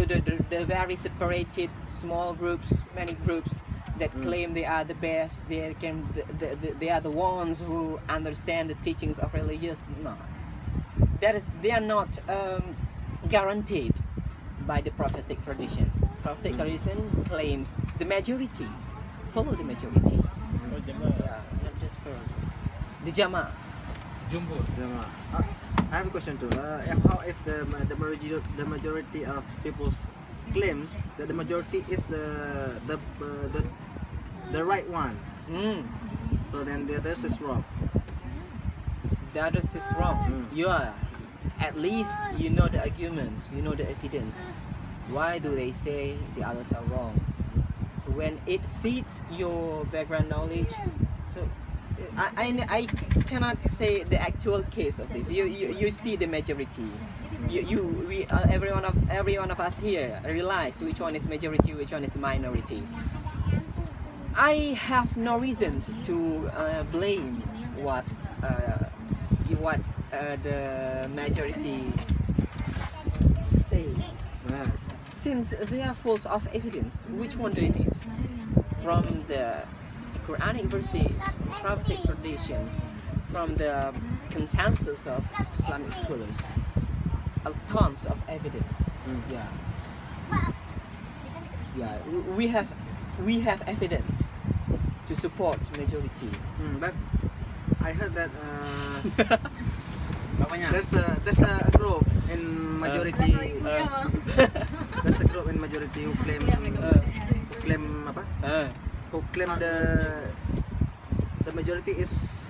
the very separated small groups, many groups that claim they are the best, they are the ones who understand the teachings of religious. No, they are not guaranteed by the prophetic traditions. Prophetic tradition claims the majority, follow the majority. Yeah, not just the Jama. Jumbo. I have a question too. How if the majority of people's claims that the majority is the right one? So then the others is wrong. The others is wrong. Yeah, at least you know the arguments, you know the evidence. Why do they say the others are wrong? So when it fits your background knowledge, so I cannot say the actual case of this. You see the majority. Every one of us here realize which one is majority, which one is the minority. I have no reason to blame what the majority say, since they are full of evidence. Which one do you need? From the Quranic verses, prophetic traditions, from the consensus of Islamic scholars, tons of evidence. Yeah, we have evidence to support majority. But I heard that there's a group in majority. There's a group in majority who claim who claim the majority is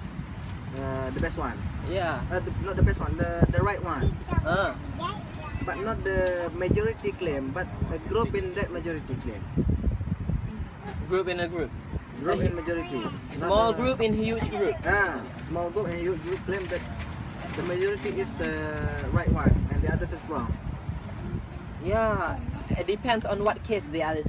the best one. Yeah. Not the best one, the right one. But not the majority claim, but a group in that majority claim. Group in a group. Group in majority. Small group in huge group. Small group and huge group claim that the majority is the right one and the others is wrong. Yeah, it depends on what case the others